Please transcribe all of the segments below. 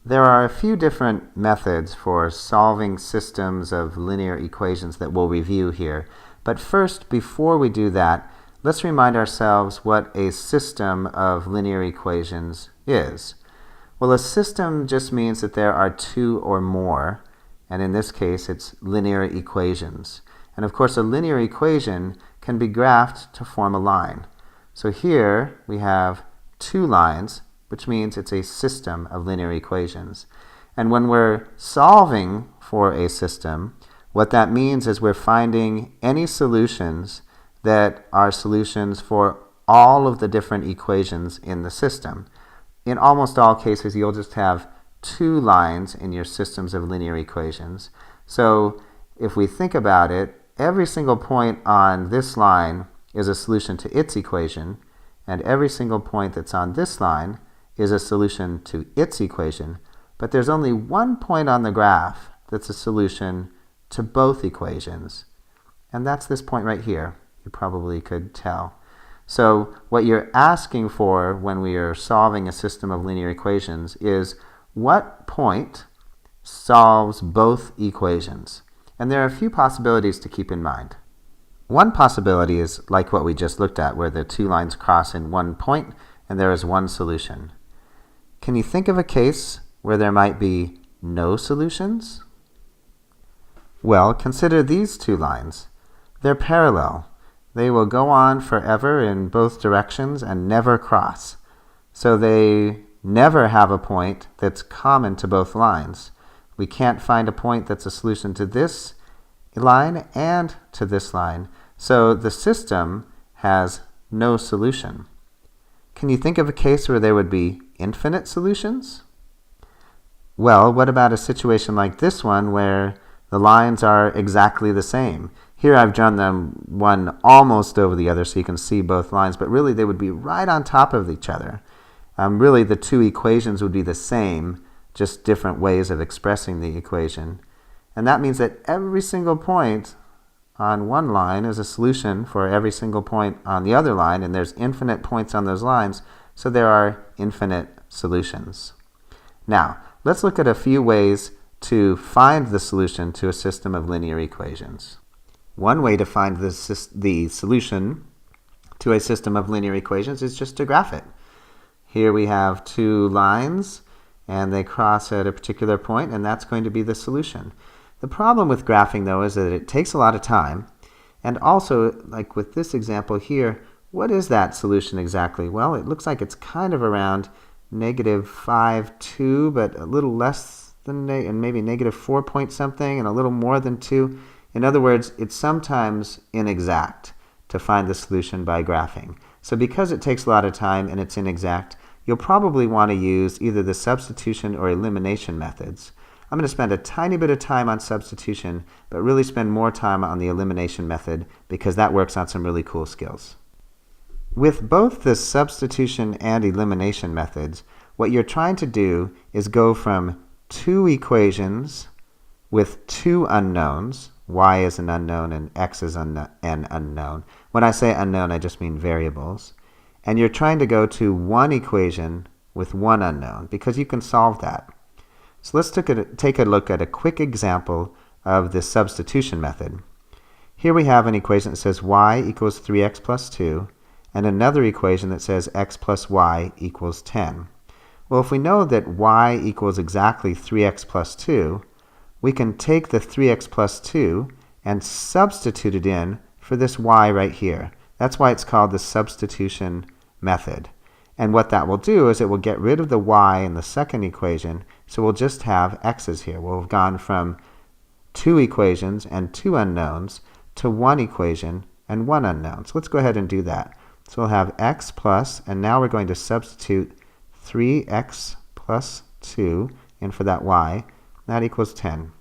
There are a few different methods for solving systems of linear equations that we'll review here. But first, before we do that, let's remind ourselves what a system of linear equations is. Well, a system just means that there are two or more, and in this case it's linear equations. And of course a linear equation can be graphed to form a line. So here we have two lines, which means it's a system of linear equations. And when we're solving for a system, what that means is we're finding any solutions that are solutions for all of the different equations in the system. In almost all cases, you'll just have two lines in your systems of linear equations. So if we think about it, every single point on this line is a solution to its equation, and every single point that's on this line is a solution to its equation, but there's only one point on the graph that's a solution to both equations, and that's this point right here. You probably could tell. So what you're asking for when we are solving a system of linear equations is what point solves both equations? And there are a few possibilities to keep in mind. One possibility is like what we just looked at, where the two lines cross in one point and there is one solution. Can you think of a case where there might be no solutions? Well, consider these two lines. They're parallel. They will go on forever in both directions and never cross. So they never have a point that's common to both lines. We can't find a point that's a solution to this line and to this line. So the system has no solution. Can you think of a case where there would be infinite solutions? Well, what about a situation like this one where the lines are exactly the same? Here I've drawn them one almost over the other so you can see both lines, but really they would be right on top of each other. Really the two equations would be the same, just different ways of expressing the equation. And that means that every single point on one line is a solution for every single point on the other line, and there's infinite points on those lines, so there are infinite solutions. Now, let's look at a few ways to find the solution to a system of linear equations. One way to find the solution to a system of linear equations is just to graph it. Here we have two lines, and they cross at a particular point, and that's going to be the solution. The problem with graphing, though, is that it takes a lot of time. And also, like with this example here, what is that solution exactly? Well, it looks like it's kind of around -5, 2, but a little less than, and maybe -4 point something, and a little more than 2. In other words, it's sometimes inexact to find the solution by graphing. So because it takes a lot of time and it's inexact, you'll probably want to use either the substitution or elimination methods. I'm going to spend a tiny bit of time on substitution, but really spend more time on the elimination method because that works on some really cool skills. With both the substitution and elimination methods, what you're trying to do is go from two equations with two unknowns. Y is an unknown and x is an unknown. When I say unknown, I just mean variables. And you're trying to go to one equation with one unknown because you can solve that. So let's take a look at a quick example of the substitution method. Here we have an equation that says y equals 3x plus 2 and another equation that says x plus y equals 10. Well, if we know that y equals exactly 3x plus 2, we can take the 3x plus 2 and substitute it in for this y right here. That's why it's called the substitution method. And what that will do is it will get rid of the y in the second equation, so we'll just have x's here. We'll have gone from two equations and two unknowns to one equation and one unknown. So let's go ahead and do that. So we'll have x plus, and now we're going to substitute 3x plus 2 in for that y. That equals 10.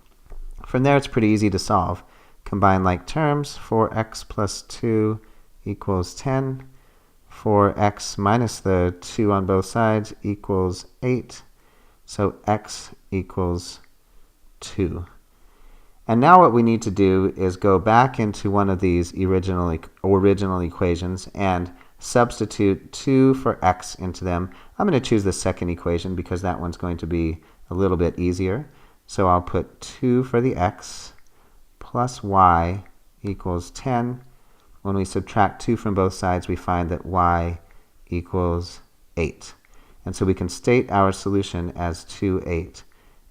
From there, it's pretty easy to solve. Combine like terms. 4x plus 2 equals 10. 4x minus the 2 on both sides equals 8. So x equals 2. And now what we need to do is go back into one of these original equations and substitute 2 for x into them. I'm going to choose the second equation because that one's going to be a little bit easier. So I'll put 2 for the x plus y equals 10. When we subtract 2 from both sides, we find that y equals 8. And so we can state our solution as 2, 8.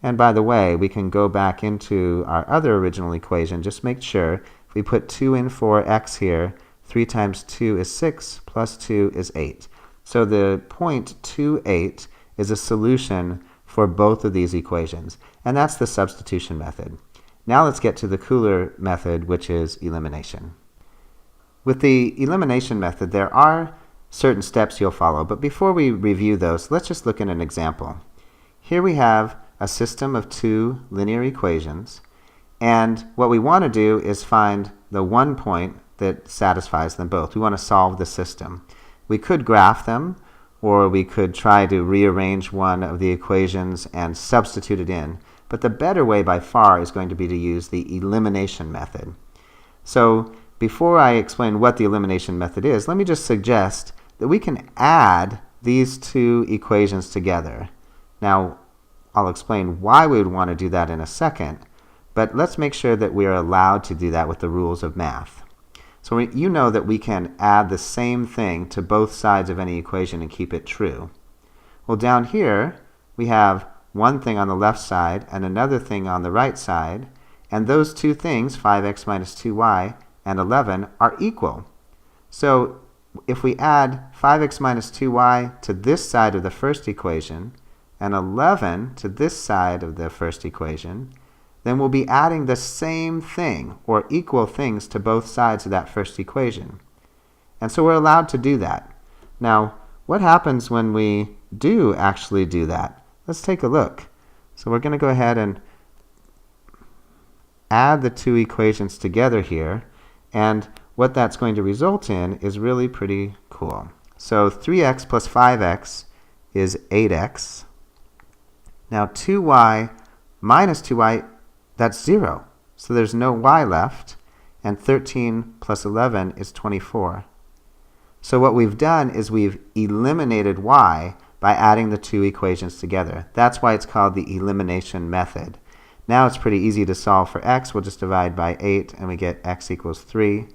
And by the way, we can go back into our other original equation. Just make sure if we put 2 in for x here, 3 times 2 is 6, plus 2 is 8. So the point 2, 8 is a solution for both of these equations. And that's the substitution method. Now let's get to the cooler method, which is elimination. With the elimination method, there are certain steps you'll follow. But before we review those, let's just look at an example. Here we have a system of 2 linear equations. And what we want to do is find the one point that satisfies them both. We want to solve the system. We could graph them, or we could try to rearrange one of the equations and substitute it in. But the better way by far is going to be to use the elimination method. So before I explain what the elimination method is, let me just suggest that we can add these 2 equations together. Now, I'll explain why we would want to do that in a second, but let's make sure that we are allowed to do that with the rules of math. So you know that we can add the same thing to both sides of any equation and keep it true. Well, down here, we have one thing on the left side and another thing on the right side, and those 2 things, 5x minus 2y and 11, are equal. So if we add 5x minus 2y to this side of the first equation and 11 to this side of the first equation, then we'll be adding the same thing, or equal things, to both sides of that first equation. And so we're allowed to do that. Now, what happens when we do actually do that? Let's take a look. So we're going to go ahead and add the 2 equations together here, and what that's going to result in is really pretty cool. So 3x plus 5x is 8x. Now 2y minus 2y, that's 0. So there's no y left. And 13 plus 11 is 24. So what we've done is we've eliminated y by adding the 2 equations together. That's why it's called the elimination method. Now it's pretty easy to solve for x. We'll just divide by 8 and we get x equals 3.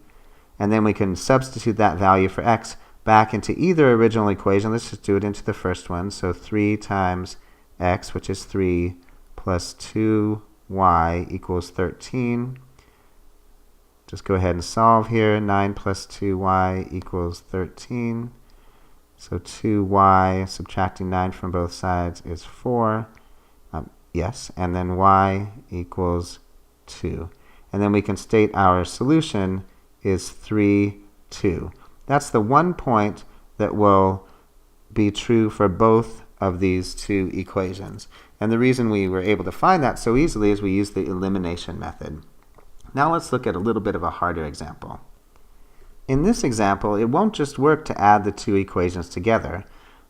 And then we can substitute that value for x back into either original equation. Let's just do it into the first one. So 3 times x, which is 3, plus 2y equals 13. Just go ahead and solve here. 9 plus 2y equals 13. So 2y, subtracting 9 from both sides, is 4. Yes, and then y equals 2. And then we can state our solution is 3, 2. That's the one point that will be true for both of these 2 equations. And the reason we were able to find that so easily is we used the elimination method. Now let's look at a little bit of a harder example. In this example, it won't just work to add the 2 equations together.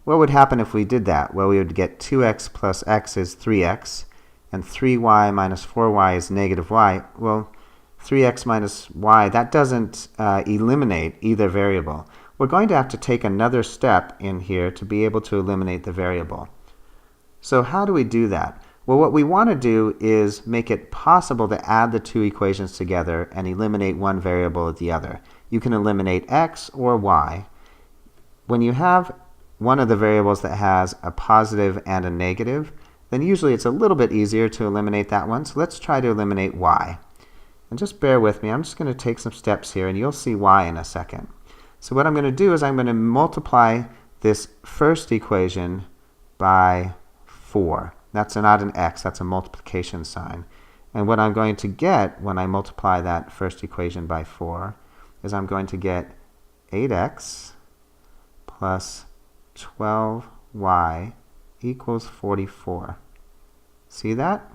What would happen if we did that? Well, we would get 2x plus x is 3x, and 3y minus 4y is negative y. Well, 3x minus y, that doesn't eliminate either variable. We're going to have to take another step in here to be able to eliminate the variable. So how do we do that? Well, what we want to do is make it possible to add the 2 equations together and eliminate one variable at the other. You can eliminate x or y. When you have one of the variables that has a positive and a negative, then usually it's a little bit easier to eliminate that one. So let's try to eliminate y. And just bear with me. I'm just going to take some steps here, and you'll see why in a second. So what I'm going to do is I'm going to multiply this first equation by 4. That's not an x, that's a multiplication sign. And what I'm going to get when I multiply that first equation by 4 is I'm going to get 8x plus 12y equals 44. See that?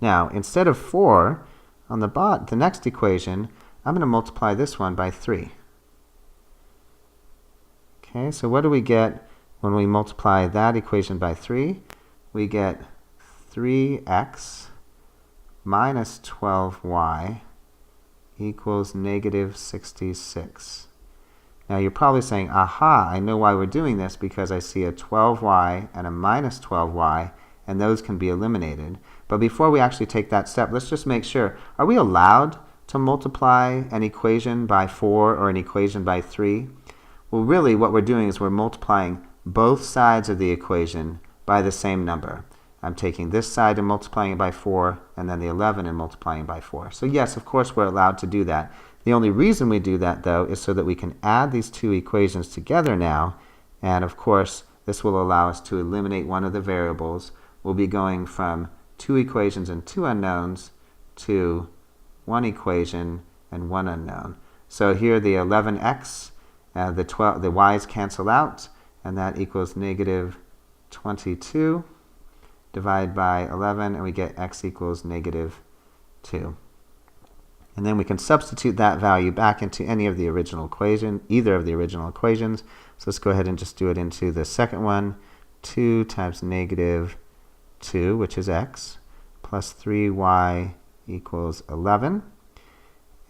Now, instead of 4, on the next equation, I'm going to multiply this one by 3. Okay, so what do we get when we multiply that equation by 3? We get 3x minus 12y equals negative 66. Now you're probably saying, aha, I know why we're doing this, because I see a 12y and a minus 12y, and those can be eliminated. But before we actually take that step, let's just make sure, are we allowed to multiply an equation by 4 or an equation by 3? Well, really what we're doing is we're multiplying both sides of the equation by the same number. I'm taking this side and multiplying it by 4, and then the 11 and multiplying by 4. So yes, of course, we're allowed to do that. The only reason we do that, though, is so that we can add these two equations together now, and of course, this will allow us to eliminate one of the variables. We'll be going from 2 equations and 2 unknowns to 1 equation and 1 unknown. So here the 11x, the y's cancel out, and that equals negative 22. Divide by 11, and we get x equals negative 2. And then we can substitute that value back into any of the original equation, either of the original equations. So let's go ahead and just do it into the second one. 2 times negative 2, which is x, plus 3y equals 11.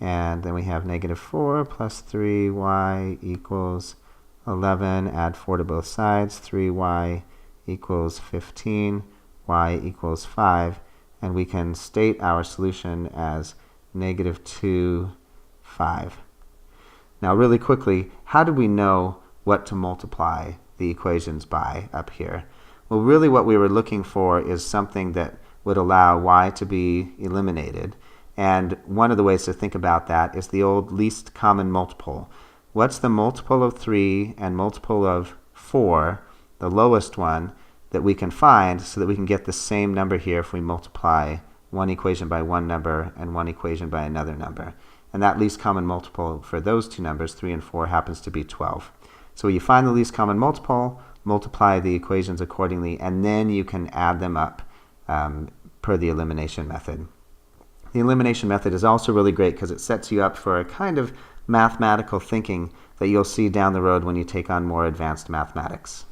And then we have negative 4 plus 3y equals 11. Add 4 to both sides. 3y equals 15. Y equals 5. And we can state our solution as negative 2, 5. Now really quickly, how do we know what to multiply the equations by up here? Well, really what we were looking for is something that would allow y to be eliminated. And one of the ways to think about that is the old least common multiple. What's the multiple of 3 and multiple of 4, the lowest one, that we can find so that we can get the same number here if we multiply one equation by one number and one equation by another number. And that least common multiple for those two numbers, 3 and 4, happens to be 12. So you find the least common multiple, multiply the equations accordingly, and then you can add them up per the elimination method. The elimination method is also really great because it sets you up for a kind of mathematical thinking that you'll see down the road when you take on more advanced mathematics.